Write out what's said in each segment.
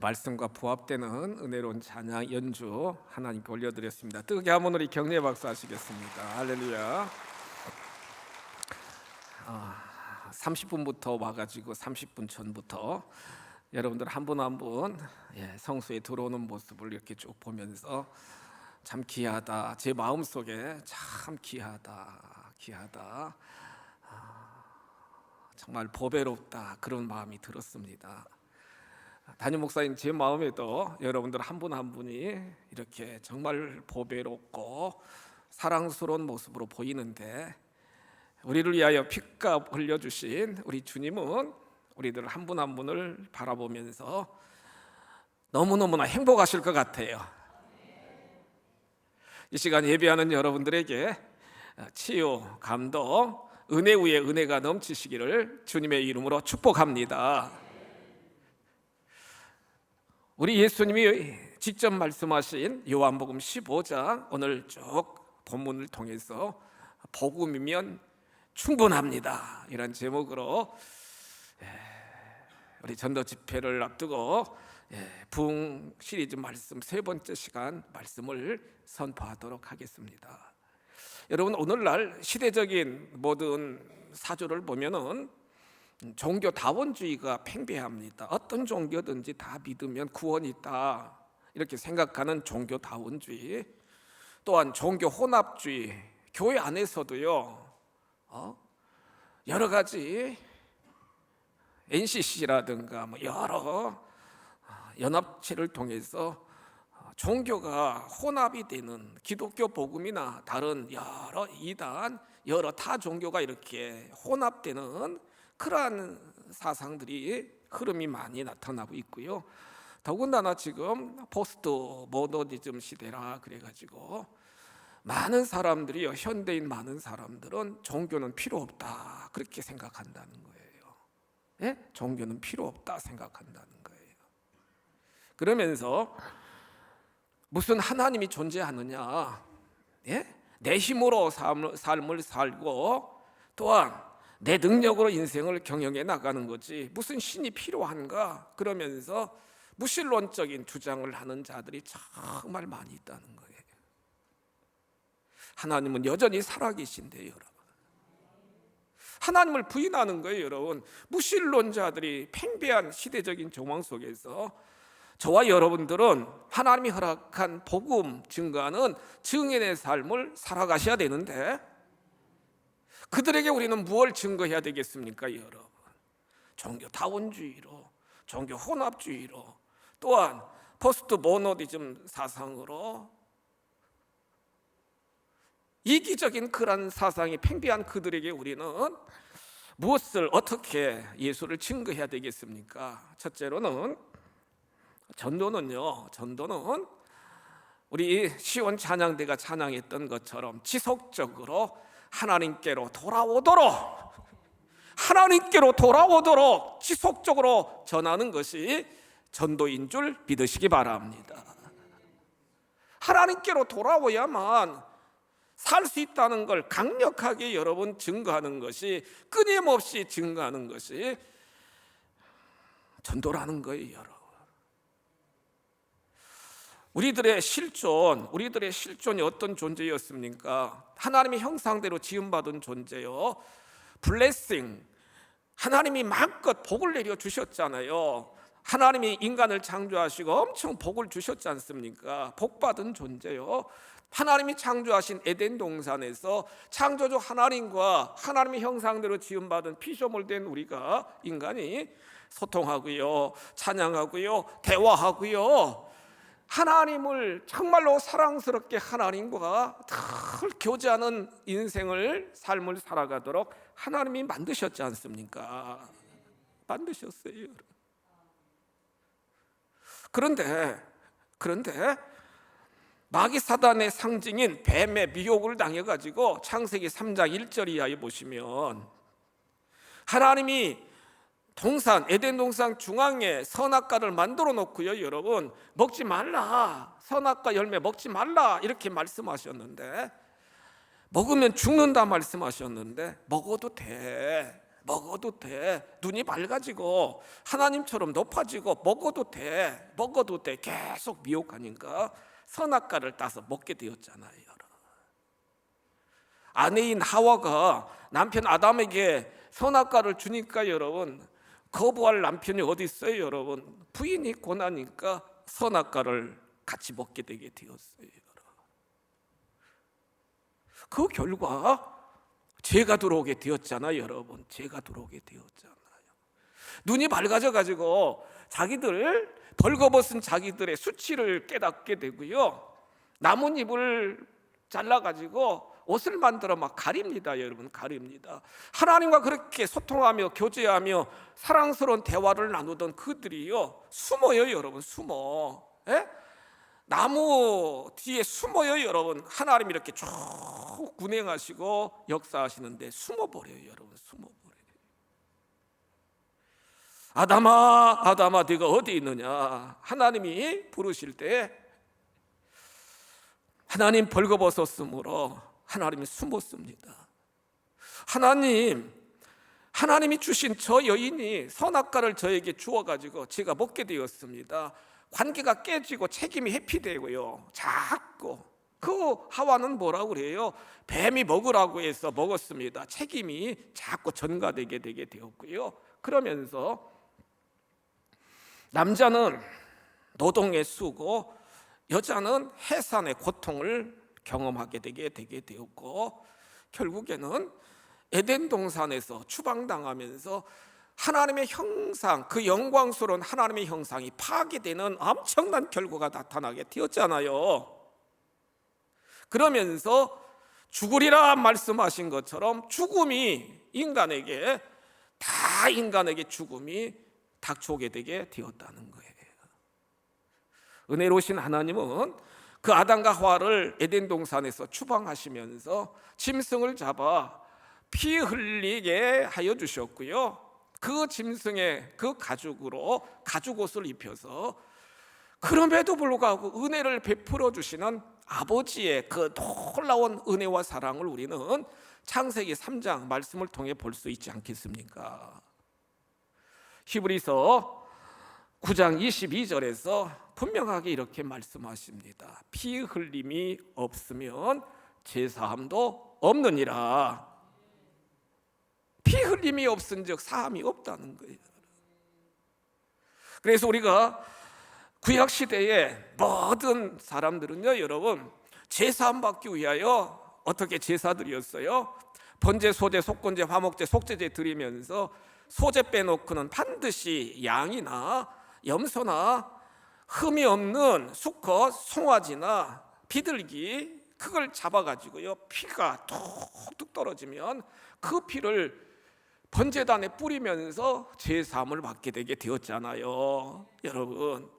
말씀과 부합되는 은혜로운 찬양 연주 하나님께 올려드렸습니다. 뜨겁게 한번 우리 격려 박수 하시겠습니다. 할렐루야. 30분부터 와가지고 30분 전부터 여러분들 한 분 한 분 성소에 들어오는 모습을 이렇게 쭉 보면서 참 귀하다, 제 마음속에 참 귀하다, 정말 보배롭다, 그런 마음이 들었습니다. 담임 목사님, 제 마음에도 여러분들 한 분 한 분이 이렇게 정말 보배롭고 사랑스러운 모습으로 보이는데, 우리를 위하여 피값 흘려주신 우리 주님은 우리들 한 분 한 분을 바라보면서 너무너무나 행복하실 것 같아요. 이 시간 예배하는 여러분들에게 치유, 감동, 은혜 위에 은혜가 넘치시기를 주님의 이름으로 축복합니다. 우리 예수님이 직접 말씀하신 요한복음 15장, 오늘 쭉 본문을 통해서 복음이면 충분합니다, 이런 제목으로 우리 전도 집회를 앞두고 부흥 시리즈 말씀 세 번째 시간 말씀을 선포하도록 하겠습니다. 여러분, 오늘날 시대적인 모든 사조를 보면은 종교다원주의가 팽배합니다. 어떤 종교든지 다 믿으면 구원이 있다, 이렇게 생각하는 종교다원주의, 또한 종교혼합주의, 교회 안에서도요 여러 가지 NCC라든가 여러 연합체를 통해서 종교가 혼합이 되는, 기독교 복음이나 다른 여러 이단, 여러 타 종교가 이렇게 혼합되는 그러한 사상들이, 흐름이 많이 나타나고 있고요. 더군다나 지금 포스트 모더니즘 시대라 그래가지고 많은 사람들이요, 현대인 많은 사람들은 종교는 필요 없다, 그렇게 생각한다는 거예요. 종교는 필요 없다 생각한다는 거예요. 그러면서 무슨 하나님이 존재하느냐, 내 힘으로 삶을 살고 또한 내 능력으로 인생을 경영해 나가는 거지 무슨 신이 필요한가, 그러면서 무신론적인 주장을 하는 자들이 정말 많이 있다는 거예요. 하나님은 여전히 살아계신데요, 여러분. 하나님을 부인하는 거예요, 여러분. 무신론자들이 팽배한 시대적인 정황 속에서 저와 여러분들은 하나님이 허락한 복음 증거하는 증인의 삶을 살아가셔야 되는데, 그들에게 우리는 무엇을 증거해야 되겠습니까, 여러분? 종교다원주의로, 종교혼합주의로, 또한 포스트 모더니즘 사상으로, 이기적인 그런 사상이 팽배한 그들에게 우리는 무엇을, 어떻게 예수를 증거해야 되겠습니까? 첫째로는 전도는 우리 시온 찬양대가 찬양했던 것처럼 지속적으로 하나님께로 돌아오도록 지속적으로 전하는 것이 전도인 줄 믿으시기 바랍니다. 하나님께로 돌아오야만 살 수 있다는 걸 강력하게 여러분 증거하는 것이, 끊임없이 증거하는 것이 전도라는 거예요, 여러분. 우리들의 실존이 어떤 존재였습니까? 하나님의 형상대로 지음받은 존재요, 블레싱, 하나님이 마음껏 복을 내려 주셨잖아요. 하나님이 인간을 창조하시고 엄청 복을 주셨지 않습니까? 복받은 존재요. 하나님이 창조하신 에덴 동산에서 창조주 하나님과 하나님의 형상대로 지음받은 피조물 된 우리가, 인간이 소통하고요, 찬양하고요, 대화하고요, 하나님을 정말로 사랑스럽게 하나님과 늘 교제하는 삶을 살아가도록 하나님이 만드셨지 않습니까? 만드셨어요. 그런데 마귀 사단의 상징인 뱀의 미혹을 당해가지고 창세기 3장 1절 이하에 보시면, 하나님이 에덴 동산 중앙에 선악과를 만들어 놓고요, 여러분, 먹지 말라, 선악과 열매 먹지 말라, 이렇게 말씀하셨는데, 먹으면 죽는다 말씀하셨는데, 먹어도 돼, 먹어도 돼. 눈이 밝아지고 하나님처럼 높아지고 먹어도 돼. 계속 미혹하니까 선악과를 따서 먹게 되었잖아요. 아내인 하와가 남편 아담에게 선악과를 주니까 여러분, 거부할 남편이 어디 있어요 여러분? 부인이 권하니까 선악과를 같이 먹게 되게 되었어요. 그 결과 죄가 들어오게 되었잖아요 여러분. 죄가 들어오게 되었잖아요. 눈이 밝아져 가지고 자기들 벌거벗은 자기들의 수치를 깨닫게 되고요, 나뭇잎을 잘라 가지고 옷을 만들어 막 가립니다. 여러분, 가립니다. 하나님과 그렇게 소통하며 교제하며 사랑스러운 대화를 나누던 그들이요, 숨어요 여러분. 숨어. 예? 나무 뒤에 숨어요 여러분. 하나님이 이렇게 쭉 운행하시고 역사하시는데 숨어버려요 여러분. 숨어버려요. 아담아, 아담아, 네가 어디 있느냐? 하나님이 부르실 때 하나님 벌거벗었으므로 하나님이 숨었습니다. 하나님이 주신 저 여인이 선악과를 저에게 주어가지고 제가 먹게 되었습니다. 관계가 깨지고 책임이 회피되고요, 자꾸 그 하와는 뭐라고 그래요? 뱀이 먹으라고 해서 먹었습니다. 책임이 자꾸 전가되게 되게 되었고요, 그러면서 남자는 노동의 수고, 여자는 해산의 고통을 경험하게 되게 되었고, 결국에는 에덴 동산에서 추방당하면서 하나님의 형상, 그 영광스러운 하나님의 형상이 파괴되는 엄청난 결과가 나타나게 되었잖아요. 그러면서 죽으리라 말씀하신 것처럼 인간에게 죽음이 닥쳐오게 되게 되었다는 거예요. 은혜로우신 하나님은 그 아담과 하와를 에덴 동산에서 추방하시면서 짐승을 잡아 피 흘리게 하여 주셨고요, 그 짐승의 그 가죽으로 가죽옷을 입혀서, 그럼에도 불구하고 은혜를 베풀어 주시는 아버지의 그 놀라운 은혜와 사랑을 우리는 창세기 3장 말씀을 통해 볼 수 있지 않겠습니까? 히브리서 9장 22절에서 분명하게 이렇게 말씀하십니다. 피 흘림이 없으면 제사함도 없느니라. 피 흘림이 없은즉 사함이 없다는 거예요. 그래서 우리가 구약 시대에 모든 사람들은요 여러분, 제사함 받기 위하여 어떻게 제사 드렸어요? 번제, 소제, 속건제, 화목제, 속죄제 드리면서 소제 빼놓고는 반드시 양이나 염소나 흠이 없는 수컷, 송아지나 비둘기, 그걸 잡아가지고요, 피가 툭툭 떨어지면 그 피를 번제단에 뿌리면서 제사함을 받게 되게 되었잖아요. 여러분,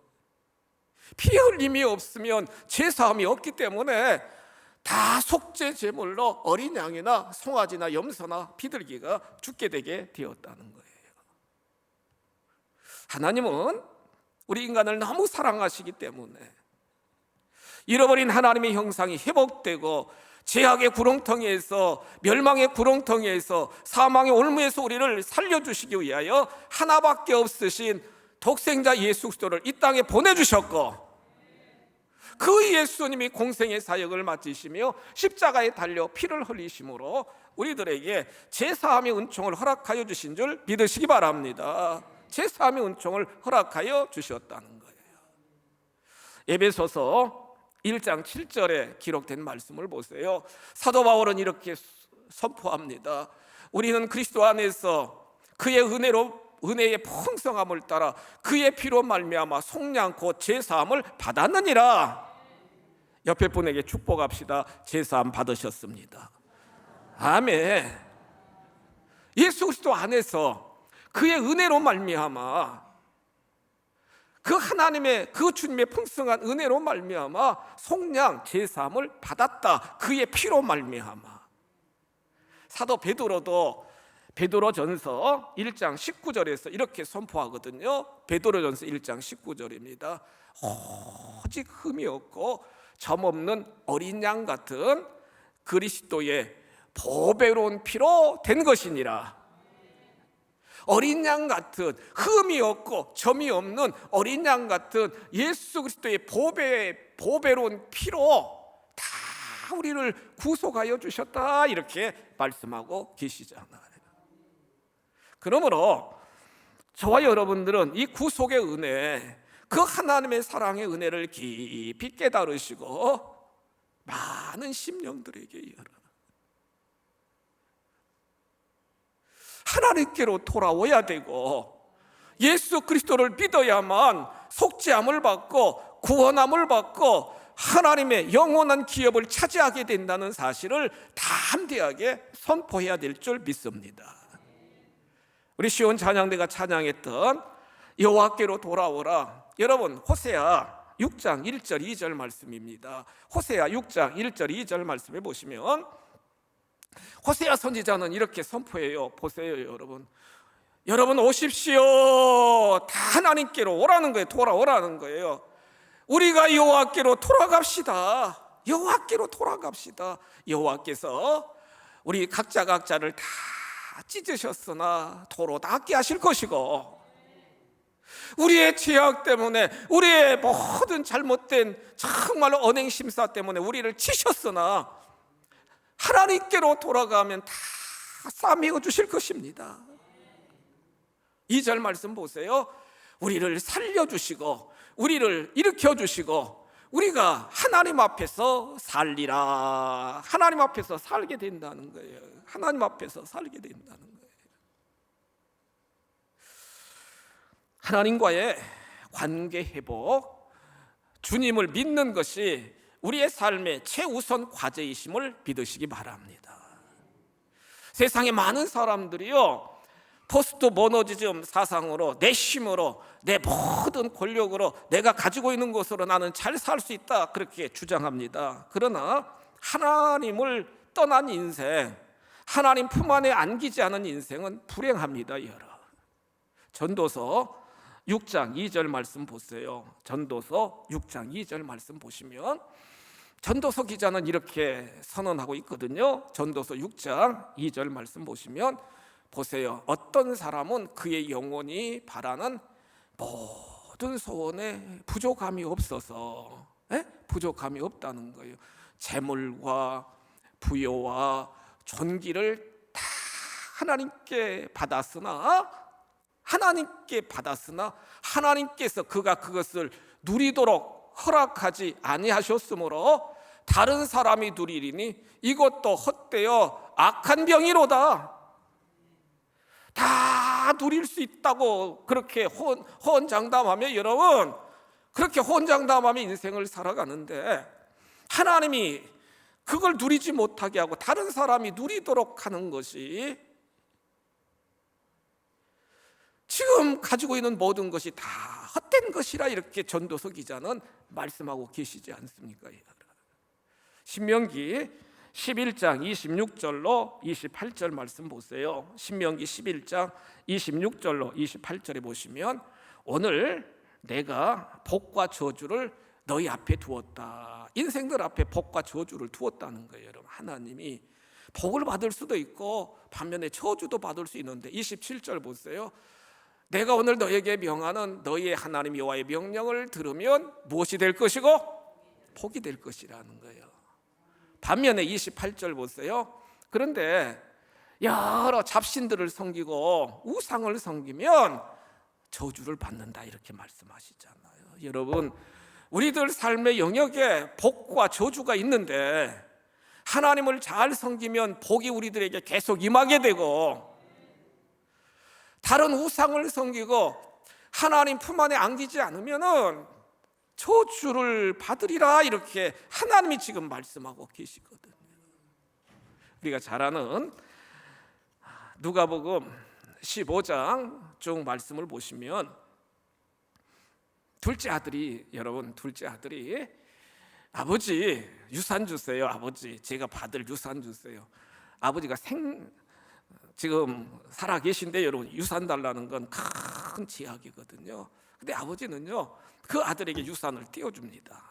피 흘림이 없으면 제사함이 없기 때문에 다 속죄 제물로 어린 양이나 송아지나 염소나 비둘기가 죽게 되게 되었다는 거예요. 하나님은 우리 인간을 너무 사랑하시기 때문에 잃어버린 하나님의 형상이 회복되고 죄악의 구렁텅이에서, 멸망의 구렁텅이에서, 사망의 올무에서 우리를 살려주시기 위하여 하나밖에 없으신 독생자 예수 그리스도를 이 땅에 보내주셨고, 그 예수님이 공생의 사역을 마치시며 십자가에 달려 피를 흘리심으로 우리들에게 제사함의 은총을 허락하여 주신 줄 믿으시기 바랍니다. 제사함의 은총을 허락하여 주셨다는 거예요. 에베소서 1장 7절에 기록된 말씀을 보세요. 사도 바울은 이렇게 선포합니다. 우리는 그리스도 안에서 그의 은혜의 풍성함을 따라 그의 피로 말미암아 속량 곧 제사함을 받았느니라. 옆에 분에게 축복합시다. 제사함 받으셨습니다. 아멘. 예수 그리스도 안에서 그의 은혜로 말미암아, 그 하나님의, 그 주님의 풍성한 은혜로 말미암아 속량 제사함을 받았다. 그의 피로 말미암아. 사도 베드로도 베드로전서 1장 19절에서 이렇게 선포하거든요. 베드로전서 1장 19절입니다. 오직 흠이 없고 점없는 어린 양 같은 그리스도의 보배로운 피로 된 것이니라. 어린 양 같은, 흠이 없고 점이 없는 어린 양 같은 예수 그리스도의 보배로운 피로 다 우리를 구속하여 주셨다, 이렇게 말씀하고 계시잖아요. 그러므로 저와 여러분들은 이 구속의 은혜, 그 하나님의 사랑의 은혜를 깊이 깨달으시고 많은 심령들에게 열어 하나님께로 돌아와야 되고, 예수 그리스도를 믿어야만 속죄함을 받고 구원함을 받고 하나님의 영원한 기업을 차지하게 된다는 사실을 담대하게 선포해야 될 줄 믿습니다. 우리 시온 찬양대가 찬양했던 여호와께로 돌아오라, 여러분 호세아 6장 1절 2절 말씀입니다. 호세아 6장 1절 2절 말씀해 보시면 호세아 선지자는 이렇게 선포해요. 보세요, 여러분 오십시오. 다 하나님께로 오라는 거예요. 돌아오라는 거예요. 우리가 여호와께로 돌아갑시다. 여호와께로 돌아갑시다. 여호와께서 우리 각자를 다 찢으셨으나 도로 닦게 하실 것이고, 우리의 죄악 때문에, 우리의 모든 잘못된 정말 언행 심사 때문에 우리를 치셨으나 하나님께로 돌아가면 다 싸매어 주실 것입니다. 2절 말씀 보세요. 우리를 살려주시고 우리를 일으켜주시고 우리가 하나님 앞에서 살리라. 하나님 앞에서 살게 된다는 거예요. 하나님 앞에서 살게 된다는 거예요. 하나님과의 관계 회복, 주님을 믿는 것이 우리의 삶의 최우선 과제이심을 믿으시기 바랍니다. 세상에 많은 사람들이요, 포스트 모더니즘 사상으로, 내 힘으로, 내 모든 권력으로, 내가 가지고 있는 것으로 나는 잘 살 수 있다, 그렇게 주장합니다. 그러나 하나님을 떠난 인생, 하나님 품 안에 안기지 않은 인생은 불행합니다. 전도서 6장 2절 말씀 보세요. 전도서 6장 2절 말씀 보시면 전도서 기자는 이렇게 선언하고 있거든요. 전도서 6장 2절 말씀 보시면 보세요. 어떤 사람은 그의 영혼이 바라는 모든 소원에 부족함이 없어서, 부족함이 없다는 거예요. 재물과 부여와 존귀를 다 하나님께 받았으나 하나님께서 그가 그것을 누리도록 허락하지 아니하셨으므로 다른 사람이 누리리니 이것도 헛되어 악한 병이로다. 다 누릴 수 있다고 그렇게 호언장담하며, 여러분, 그렇게 호언장담하며 인생을 살아가는데 하나님이 그걸 누리지 못하게 하고 다른 사람이 누리도록 하는 것이, 지금 가지고 있는 모든 것이 다 헛된 것이라 이렇게 전도서 기자는 말씀하고 계시지 않습니까? 신명기 11장 26절로 28절 말씀 보세요. 신명기 11장 26절로 28절에 보시면 오늘 내가 복과 저주를 너희 앞에 두었다. 인생들 앞에 복과 저주를 두었다는 거예요. 여러분, 하나님이 복을 받을 수도 있고 반면에 저주도 받을 수 있는데 27절 보세요. 내가 오늘 너에게 명하는 너희의 하나님 여호와의 명령을 들으면 무엇이 될 것이고 복이 될 것이라는 거예요. 반면에 28절 보세요. 그런데 여러 잡신들을 섬기고 우상을 섬기면 저주를 받는다, 이렇게 말씀하시잖아요. 여러분, 우리들 삶의 영역에 복과 저주가 있는데 하나님을 잘 섬기면 복이 우리들에게 계속 임하게 되고, 다른 우상을 섬기고 하나님 품 안에 안기지 않으면은 저주를 받으리라, 이렇게 하나님이 지금 말씀하고 계시거든요. 우리가 잘 아는 누가복음 15장 쭉 말씀을 보시면 둘째 아들이 아버지 유산 주세요. 아버지, 제가 받을 유산 주세요. 아버지가 지금 살아 계신데 여러분, 유산 달라는 건 큰 제약이거든요. 근데 아버지는요, 그 아들에게 유산을 띄워줍니다.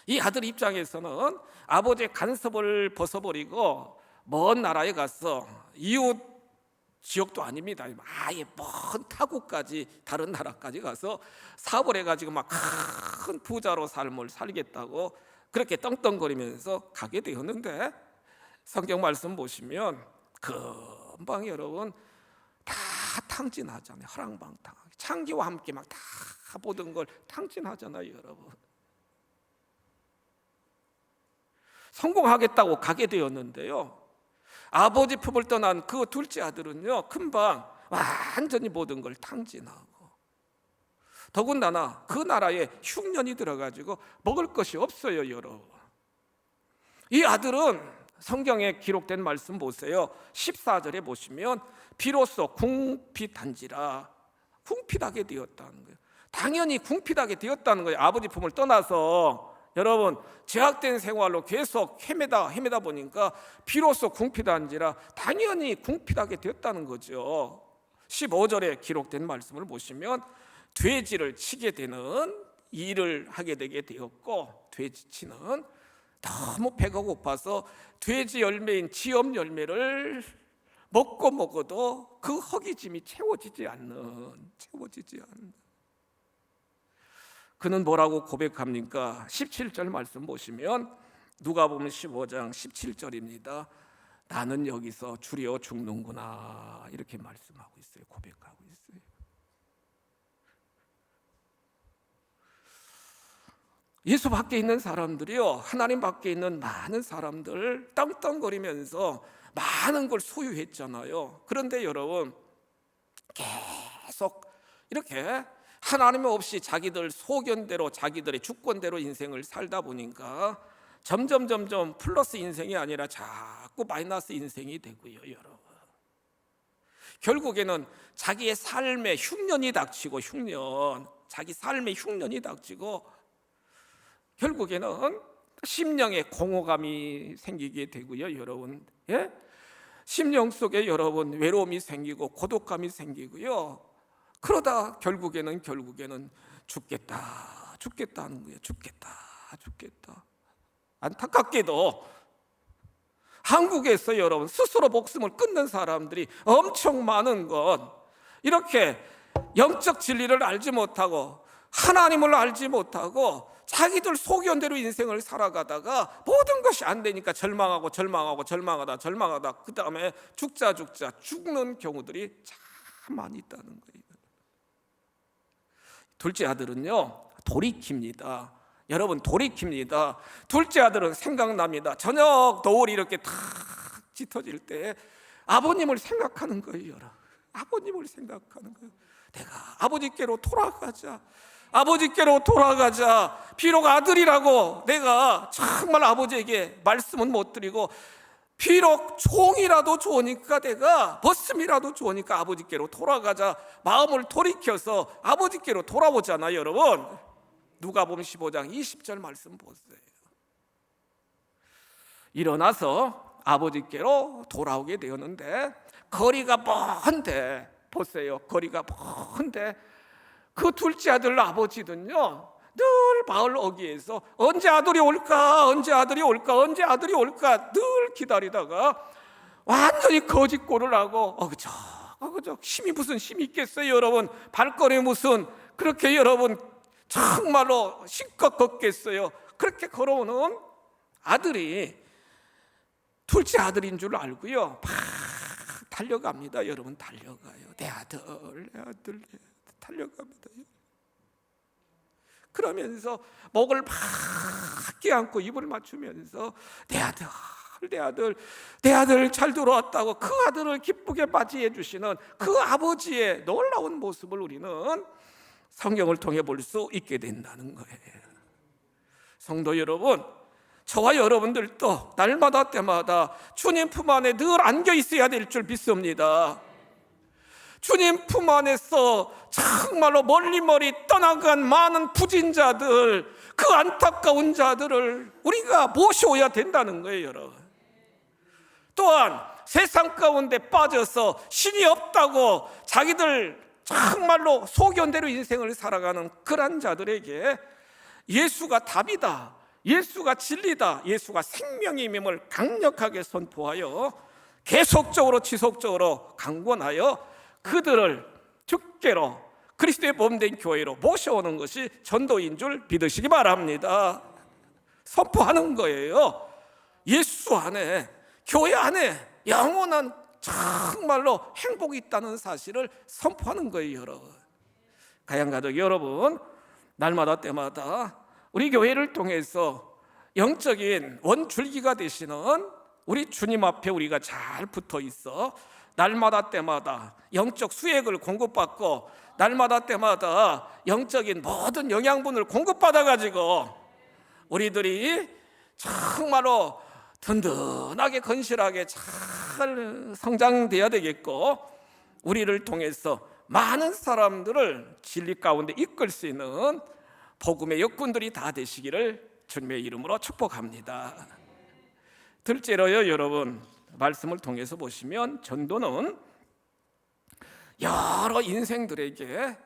이 아들 입장에서는 아버지의 간섭을 벗어버리고 먼 나라에 가서 이웃 지역도 아닙니다. 아예 먼 타국까지, 다른 나라까지 가서 사업을 해가지고 막 큰 부자로 삶을 살겠다고 그렇게 떵떵거리면서 가게 되었는데, 성경 말씀 보시면 금방 여러분 다 탕진하잖아요. 허랑방탕, 창기와 함께 막 다 모든 걸 탕진하잖아요. 여러분, 성공하겠다고 가게 되었는데요, 아버지 품을 떠난 그 둘째 아들은요, 금방 완전히 모든 걸 탕진하고, 더군다나 그 나라에 흉년이 들어가지고 먹을 것이 없어요. 여러분, 이 아들은 성경에 기록된 말씀 보세요. 14절에 보시면 비로소 궁핍한지라, 궁핍하게 되었다는 거예요. 당연히 궁핍하게 되었다는 거예요. 아버지 품을 떠나서 여러분 제약된 생활로 계속 헤매다 보니까 비로소 궁핍한지라, 당연히 궁핍하게 되었다는 거죠. 15절에 기록된 말씀을 보시면 돼지를 치게 되는 일을 하게 되게 되었고, 돼지치는, 너무 배가 고파서 돼지 열매인 지엄 열매를 먹어도 그 허기짐이 채워지지 않는. 그는 뭐라고 고백합니까? 17절 말씀 보시면 누가복음 15장 17절입니다. 나는 여기서 주리어 죽는구나, 이렇게 말씀하고 있어요. 고백하고 있어요. 예수 밖에 있는 사람들이요, 하나님 밖에 있는 많은 사람들 떵떵거리면서 많은 걸 소유했잖아요. 그런데 여러분, 계속 이렇게 하나님 없이 자기들 소견대로, 자기들의 주권대로 인생을 살다 보니까 점점 플러스 인생이 아니라 자꾸 마이너스 인생이 되고요. 여러분, 결국에는 자기의 삶에 흉년이 닥치고, 자기 삶에 흉년이 닥치고, 결국에는 심령에 공허감이 생기게 되고요. 여러분, 예? 심령 속에 여러분 외로움이 생기고 고독감이 생기고요. 그러다 결국에는 죽겠다는 거예요. 죽겠다. 안타깝게도 한국에서 여러분 스스로 목숨을 끊는 사람들이 엄청 많은 건, 이렇게 영적 진리를 알지 못하고 하나님을 알지 못하고 자기들 소견대로 인생을 살아가다가 모든 것이 안 되니까 절망하다 그 다음에 죽는 경우들이 참 많이 있다는 거예요. 둘째 아들은요, 돌이킵니다. 여러분, 돌이킵니다. 둘째 아들은 생각납니다. 저녁 노을이 이렇게 탁 짙어질 때 아버님을 생각하는 거예요. 아버님을 생각하는 거예요. 내가 아버지께로 돌아가자. 비록 아들이라고 내가 정말 아버지에게 말씀은 못 드리고, 비록 종이라도 좋으니까, 내가 벗음이라도 좋으니까 아버지께로 돌아가자. 마음을 돌이켜서 아버지께로 돌아오잖아요. 여러분, 누가복음 15장 20절 말씀 보세요. 일어나서 아버지께로 돌아오게 되었는데, 거리가 먼데, 보세요, 거리가 먼데 그 둘째 아들 아버지는요, 늘 마을 어귀에서 언제 아들이 올까 늘 기다리다가 완전히 거짓골을 하고 어그적 힘이 무슨 힘이 있겠어요. 여러분, 발걸음이 무슨 그렇게 여러분 정말로 실컷 걷겠어요. 그렇게 걸어오는 아들이 둘째 아들인 줄 알고요, 막 달려갑니다. 여러분, 달려가요. 내 아들 달려갑니다. 그러면서 목을 막 껴안고 입을 맞추면서 내 아들 잘 들어왔다고 그 아들을 기쁘게 맞이해 주시는 그 아버지의 놀라운 모습을 우리는 성경을 통해 볼 수 있게 된다는 거예요. 성도 여러분, 저와 여러분들도 날마다 때마다 주님 품 안에 늘 안겨 있어야 될 줄 믿습니다. 주님 품 안에서 정말로 멀리 떠나간 많은 부진자들, 그 안타까운 자들을 우리가 모셔야 된다는 거예요. 여러분, 또한 세상 가운데 빠져서 신이 없다고 자기들 정말로 소견대로 인생을 살아가는 그런 자들에게 예수가 답이다, 예수가 진리다, 예수가 생명임을 강력하게 선포하여 계속적으로 지속적으로 강권하여 그들을 주께로 그리스도의 몸된 교회로 모셔오는 것이 전도인 줄 믿으시기 바랍니다. 선포하는 거예요. 예수 안에, 교회 안에 영원한 정말로 행복이 있다는 사실을 선포하는 거예요. 여러분, 가양가족 여러분, 날마다 때마다 우리 교회를 통해서 영적인 원줄기가 되시는 우리 주님 앞에 우리가 잘 붙어 있어 날마다 때마다 영적 수액을 공급받고 날마다 때마다 영적인 모든 영양분을 공급받아 가지고 우리들이 정말로 든든하게 건실하게 잘 성장되어야 되겠고, 우리를 통해서 많은 사람들을 진리 가운데 이끌 수 있는 복음의 역군들이 다 되시기를 주님의 이름으로 축복합니다. 둘째로요, 여러분, 말씀을 통해서 보시면 전도는 여러 인생들에게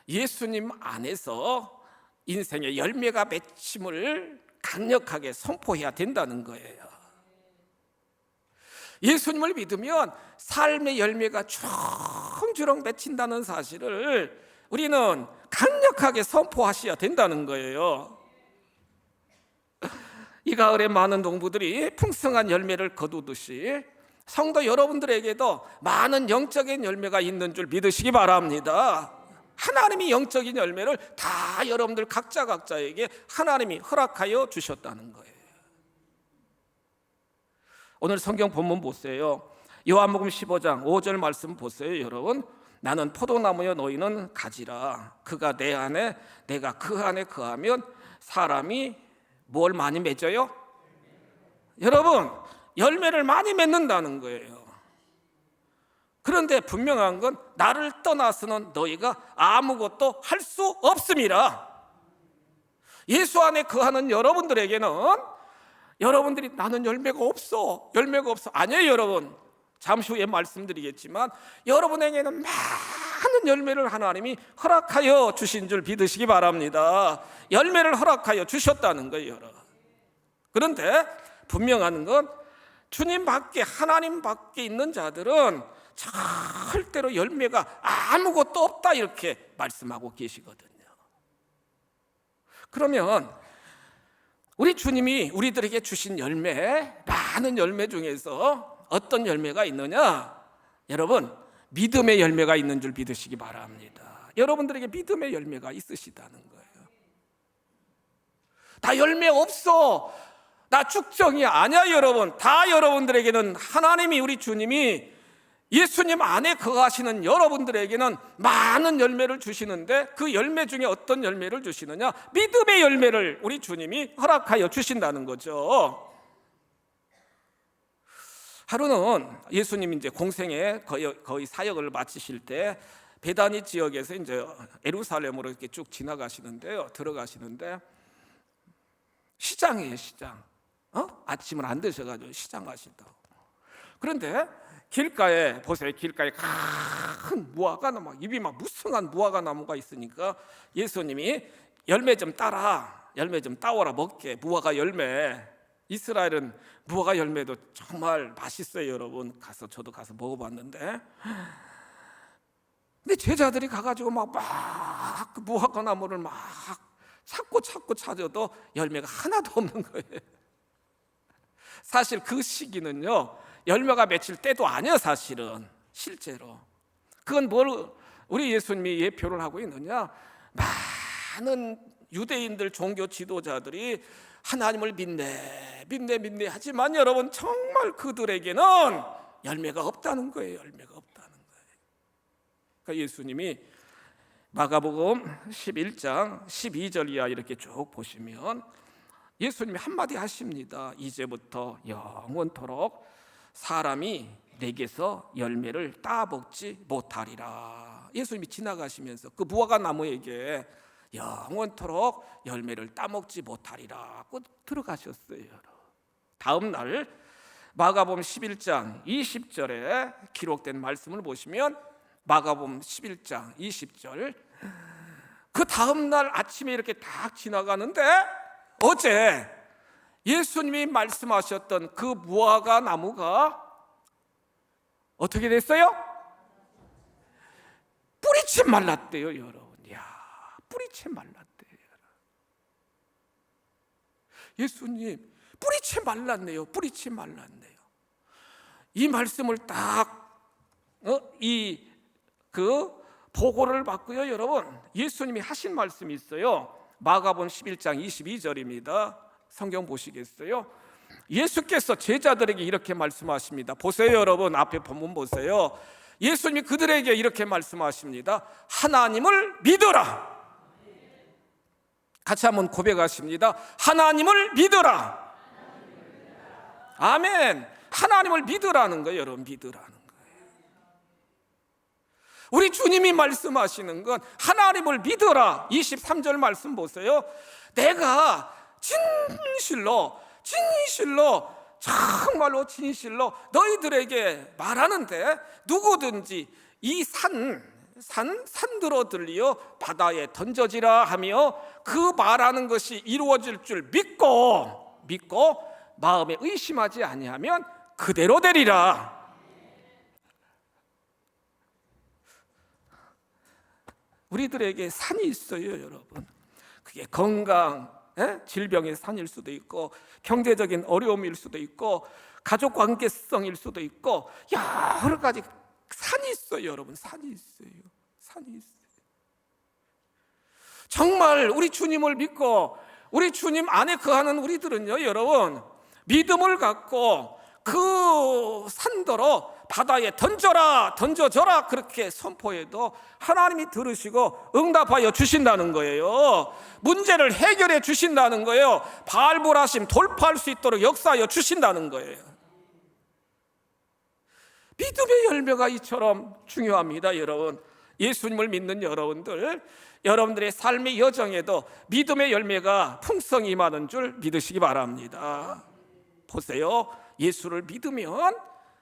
예수님 안에서 인생의 열매가 맺힘을 강력하게 선포해야 된다는 거예요. 예수님을 믿으면 삶의 열매가 주렁주렁 맺힌다는 사실을 우리는 강력하게 선포하셔야 된다는 거예요. 이 가을에 많은 농부들이 풍성한 열매를 거두듯이 성도 여러분들에게도 많은 영적인 열매가 있는 줄 믿으시기 바랍니다. 하나님이 영적인 열매를 다 여러분들 각자에게 하나님이 허락하여 주셨다는 거예요. 오늘 성경 본문 보세요. 요한복음 15장 5절 말씀 보세요. 여러분, 나는 포도나무여 너희는 가지라. 그가 내 안에 내가 그 안에 거하면 사람이 뭘 많이 맺어요? 여러분, 열매를 많이 맺는다는 거예요. 그런데 분명한 건 나를 떠나서는 너희가 아무것도 할 수 없음이라. 예수 안에 거하는 여러분들에게는 여러분들이 나는 열매가 없어 아니에요. 여러분, 잠시 후에 말씀드리겠지만 여러분에게는 많은 열매를 하나님이 허락하여 주신 줄 믿으시기 바랍니다. 열매를 허락하여 주셨다는 거예요, 여러분. 그런데 분명한 건 주님 밖에, 하나님 밖에 있는 자들은 절대로 열매가 아무것도 없다, 이렇게 말씀하고 계시거든요. 그러면 우리 주님이 우리들에게 주신 열매, 많은 열매 중에서 어떤 열매가 있느냐? 여러분, 믿음의 열매가 있는 줄 믿으시기 바랍니다. 여러분들에게 믿음의 열매가 있으시다는 거예요. 다 열매 없어, 나 축정이 아니야. 여러분, 다 여러분들에게는 하나님이, 우리 주님이 예수님 안에 거하시는 여러분들에게는 많은 열매를 주시는데, 그 열매 중에 어떤 열매를 주시느냐? 믿음의 열매를 우리 주님이 허락하여 주신다는 거죠. 하루는 예수님이 이제 공생에 거의 사역을 마치실 때 베다니 지역에서 이제 예루살렘으로 이렇게 쭉 지나가시는데요, 들어가시는데 시장이에요, 시장. 아침을 안 드셔가지고 시장 가신다고. 그런데 길가에 보세요, 길가에 큰 무화과 나무, 입이 막 무성한 무화과 나무가 있으니까 예수님이 열매 좀 따라, 열매 좀 따오라 먹게. 무화과 열매, 이스라엘은 무화과 열매도 정말 맛있어요. 여러분, 저도 가서 먹어봤는데, 근데 제자들이 가가지고 막 그 무화과 나무를 막 찾고 찾아도 열매가 하나도 없는 거예요. 사실 그 시기는요, 열매가 맺힐 때도 아니야. 사실은 실제로 그건 뭘 우리 예수님이 예표를 하고 있느냐? 많은 유대인들 종교 지도자들이 하나님을 믿네 하지만 여러분, 정말 그들에게는 열매가 없다는 거예요. 열매가 없다는 거예요. 그러니까 예수님이 마가복음 11장 12절 이하 이렇게 쭉 보시면 예수님이 한마디 하십니다. 이제부터 영원토록 사람이 내게서 열매를 따먹지 못하리라. 예수님이 지나가시면서 그 무화과 나무에게 영원토록 열매를 따먹지 못하리라고 들어가셨어요. 다음 날 마가복음 11장 20절에 기록된 말씀을 보시면, 마가복음 11장 20절, 그 다음 날 아침에 이렇게 딱 지나가는데 어제 예수님이 말씀하셨던 그 무화과 나무가 어떻게 됐어요? 뿌리채 말랐대요, 여러분. 야, 뿌리채 말랐대요. 예수님, 뿌리채 말랐네요. 뿌리채 말랐네요. 이 말씀을 딱 보고를 받고요, 여러분. 예수님이 하신 말씀이 있어요. 마가복음 11장 22절입니다. 성경 보시겠어요? 예수께서 제자들에게 이렇게 말씀하십니다. 보세요, 여러분. 앞에 본문 보세요. 예수님이 그들에게 이렇게 말씀하십니다. 하나님을 믿어라. 같이 한번 고백하십니다. 하나님을 믿어라. 아멘. 하나님을 믿으라는 거예요, 여러분. 믿으라는 거예요. 우리 주님이 말씀하시는 건 하나님을 믿어라. 23절 말씀 보세요. 내가 진실로 정말로 진실로 너희들에게 말하는데 누구든지 이 산들어 들리어 바다에 던져지라 하며 그 말하는 것이 이루어질 줄 믿고 마음에 의심하지 아니하면 그대로 되리라. 우리들에게 산이 있어요, 여러분. 그게 건강, 질병의 산일 수도 있고 경제적인 어려움일 수도 있고 가족 관계성일 수도 있고 여러 가지 산이 있어요, 여러분. 산이 있어요. 정말 우리 주님을 믿고 우리 주님 안에 거하는 우리들은요, 여러분, 믿음을 갖고 그 산더러 바다에 던져져라 그렇게 선포해도 하나님이 들으시고 응답하여 주신다는 거예요. 문제를 해결해 주신다는 거예요. 발부하심 돌파할 수 있도록 역사하여 주신다는 거예요. 믿음의 열매가 이처럼 중요합니다, 여러분. 예수님을 믿는 여러분들의 삶의 여정에도 믿음의 열매가 풍성히 임하는 줄 믿으시기 바랍니다. 보세요. 예수를 믿으면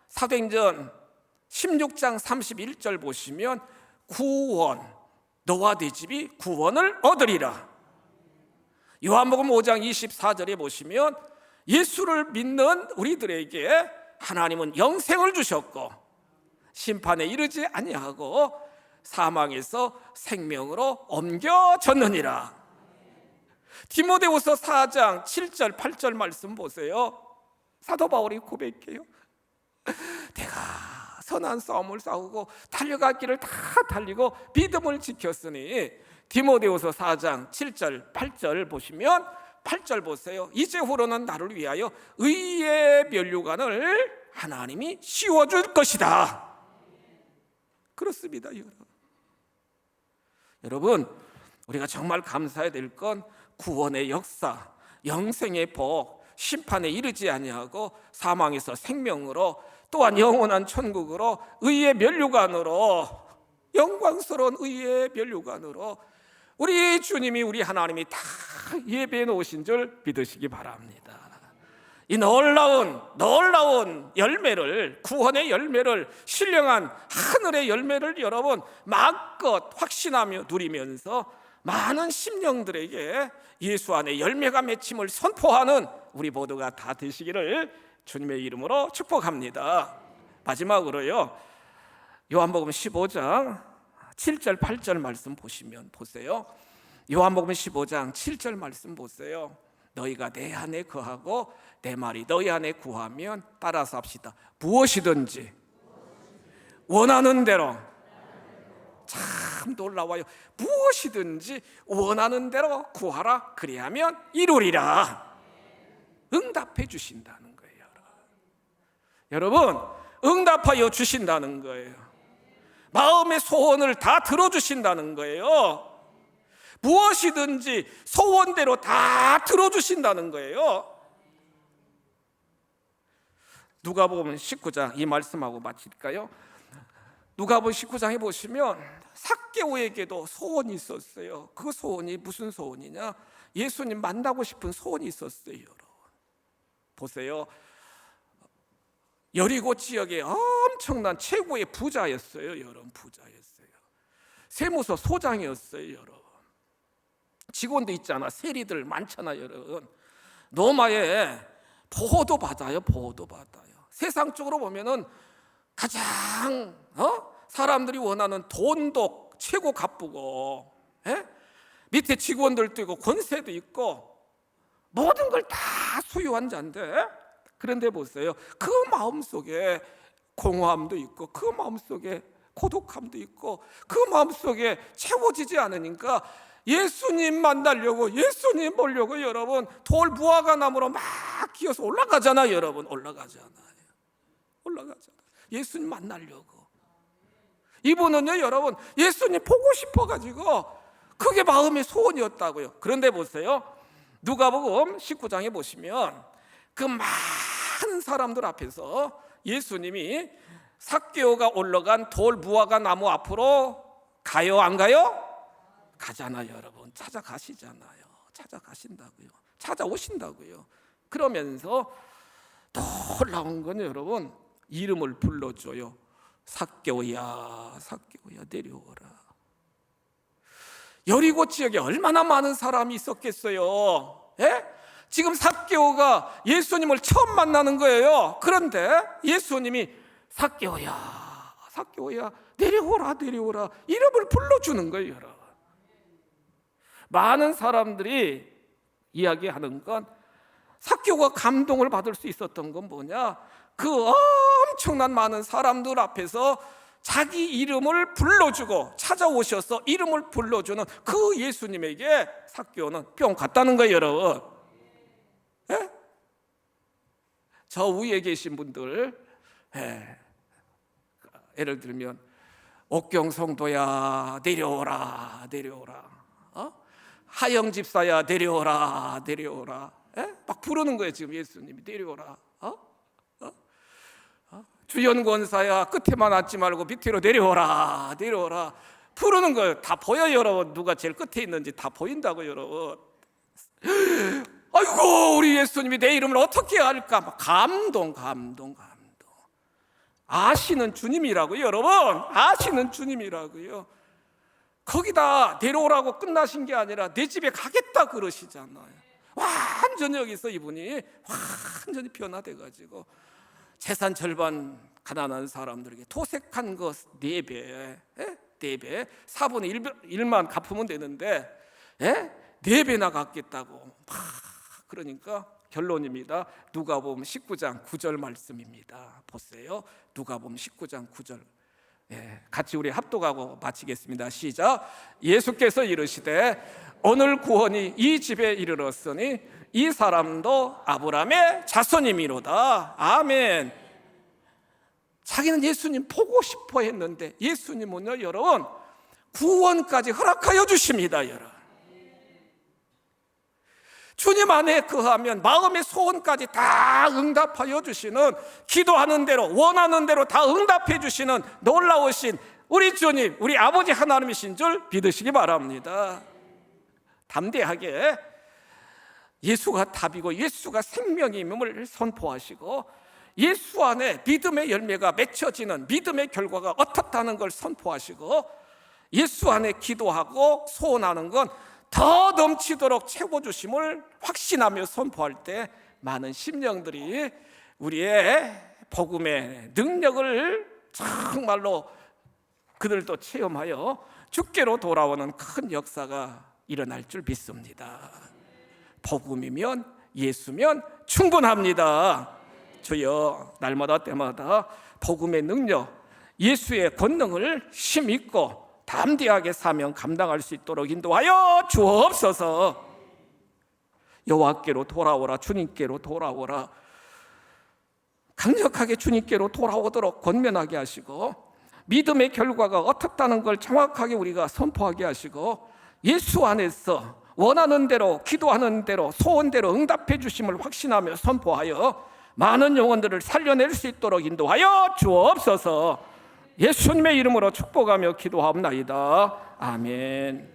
사도행전 16장 31절 보시면 구원, 너와 네 집이 구원을 얻으리라. 요한복음 5장 24절에 보시면 예수를 믿는 우리들에게 하나님은 영생을 주셨고 심판에 이르지 아니하고 사망에서 생명으로 옮겨졌느니라. 디모데후서 4장 7절 8절 말씀 보세요. 사도 바울이 고백해요. 내가 선한 싸움을 싸우고 달려갈 길을 다 달리고 믿음을 지켰으니. 디모데후서 4장 7절 8절 보시면 8절 보세요. 이제후로는 나를 위하여 의의 면류관을 하나님이 씌워줄 것이다. 그렇습니다, 여러분. 우리가 정말 감사해야 될 건 구원의 역사, 영생의 복, 심판에 이르지 아니하고 사망에서 생명으로, 또한 영원한 천국으로, 의의 면류관으로, 영광스러운 의의 면류관으로 우리 주님이, 우리 하나님이 다 예배해 놓으신 줄 믿으시기 바랍니다. 이 놀라운 열매를, 구원의 열매를, 신령한 하늘의 열매를 여러분 마음껏 확신하며 누리면서 많은 심령들에게 예수 안에 열매가 맺힘을 선포하는 우리 모두가 다 되시기를 주님의 이름으로 축복합니다. 마지막으로요, 요한복음 15장 7절 8절 말씀 보세요. 요한복음 15장 7절 말씀 보세요. 너희가 내 안에 거하고 내 말이 너희 안에 구하면, 따라서 합시다. 무엇이든지 원하는 대로. 참 놀라워요. 무엇이든지 원하는 대로 구하라. 그리하면 이루리라. 응답해 주신다는 거예요. 여러분, 응답하여 주신다는 거예요. 마음의 소원을 다 들어주신다는 거예요. 무엇이든지 소원대로 다 들어주신다는 거예요. 누가복음 19장, 이 말씀하고 마칠까요? 누가복음 19장에 보시면 삭개오에게도 소원이 있었어요. 그 소원이 무슨 소원이냐? 예수님 만나고 싶은 소원이 있었어요, 여러분. 보세요. 여리고 지역의 엄청난 최고의 부자였어요, 여러분. 부자였어요. 세무서 소장이었어요, 여러분. 직원도 있잖아. 세리들 많잖아, 여러분. 로마에 보호도 받아요. 세상적으로 보면은 가장 사람들이 원하는 돈도 최고 갚고, 밑에 직원들도 있고 권세도 있고 모든 걸 다 소유한 자인데, 그런데 보세요, 그 마음속에 공허함도 있고 그 마음속에 고독함도 있고 그 마음속에 채워지지 않으니까 예수님 만나려고, 예수님 보려고 여러분 돌 무화과 나무로 막 기어서 올라가잖아요. 여러분 올라가잖아요. 예수님 만나려고. 이분은요 여러분 예수님 보고 싶어가지고 그게 마음의 소원이었다고요. 그런데 보세요, 누가복음 19장에 보시면 그 많은 사람들 앞에서 예수님이 삭개오가 올라간 돌 무화과 나무 앞으로 가요 안 가요? 가잖아요. 여러분 찾아가시잖아요. 찾아가신다고요. 찾아오신다고요. 그러면서 놀라운 건 여러분 이름을 불러줘요. 삭개오야, 삭개오야 내려오라. 여리고 지역에 얼마나 많은 사람이 있었겠어요. 지금 삭개오가 예수님을 처음 만나는 거예요. 그런데 예수님이 삭개오야, 삭개오야 내려오라, 내려오라 이름을 불러주는 거예요. 여러분 많은 사람들이 이야기하는 건 삭개오가 감동을 받을 수 있었던 건 뭐냐, 그 엄청난 많은 사람들 앞에서 자기 이름을 불러주고 찾아오셔서 이름을 불러주는 그 예수님에게 삭개오는 뿅 갔다는 거예요. 여러분 저 위에 계신 분들, 예를 들면 옥경 성도야 내려오라, 내려오라, 하영 집사야 내려오라, 내려오라, 막 부르는 거예요. 지금 예수님이 내려오라. 주연 권사야 끝에만 앉지 말고 밑으로 내려오라, 내려오라 부르는 거예요. 다 보여요. 여러분 누가 제일 끝에 있는지 다 보인다고. 여러분 아이고 우리 예수님이 내 이름을 어떻게 알까. 막 감동. 아시는 주님이라고요. 여러분 아시는 주님이라고요. 거기다 내려오라고 끝나신 게 아니라 내 집에 가겠다 그러시잖아요. 완전히 여기서 이분이 완전히 변화돼가지고 재산 절반 가난한 사람들에게 토색한 것 4배, 4배 4분의 1만 갚으면 되는데 4배나 갚겠다고. 그러니까 결론입니다. 누가복음 19장 9절 말씀입니다. 보세요. 누가복음 19장 9절. 같이 우리 합독하고 마치겠습니다. 시작. 예수께서 이르시되 오늘 구원이 이 집에 이르렀으니 이 사람도 아브라함의 자손이미로다. 아멘. 자기는 예수님 보고 싶어 했는데 예수님은요 여러분 구원까지 허락하여 주십니다. 여러분 주님 안에 거하면 마음의 소원까지 다 응답하여 주시는, 기도하는 대로 원하는 대로 다 응답해 주시는 놀라우신 우리 주님, 우리 아버지 하나님이신 줄 믿으시기 바랍니다. 담대하게 예수가 답이고 예수가 생명임을 선포하시고 예수 안에 믿음의 열매가 맺혀지는 믿음의 결과가 어떻다는 걸 선포하시고 예수 안에 기도하고 소원하는 건 더 넘치도록 채워주심을 확신하며 선포할 때 많은 심령들이 우리의 복음의 능력을 정말로 그들도 체험하여 주께로 돌아오는 큰 역사가 일어날 줄 믿습니다. 복음이면 예수면 충분합니다. 주여 날마다 때마다 복음의 능력, 예수의 권능을 힘있고 담대하게 사명 감당할 수 있도록 인도하여 주옵소서. 여호와께로 돌아오라, 주님께로 돌아오라, 강력하게 주님께로 돌아오도록 권면하게 하시고 믿음의 결과가 어떻다는 걸 정확하게 우리가 선포하게 하시고 예수 안에서 원하는 대로 기도하는 대로 소원대로 응답해 주심을 확신하며 선포하여 많은 영혼들을 살려낼 수 있도록 인도하여 주옵소서. 예수님의 이름으로 축복하며 기도하옵나이다. 아멘.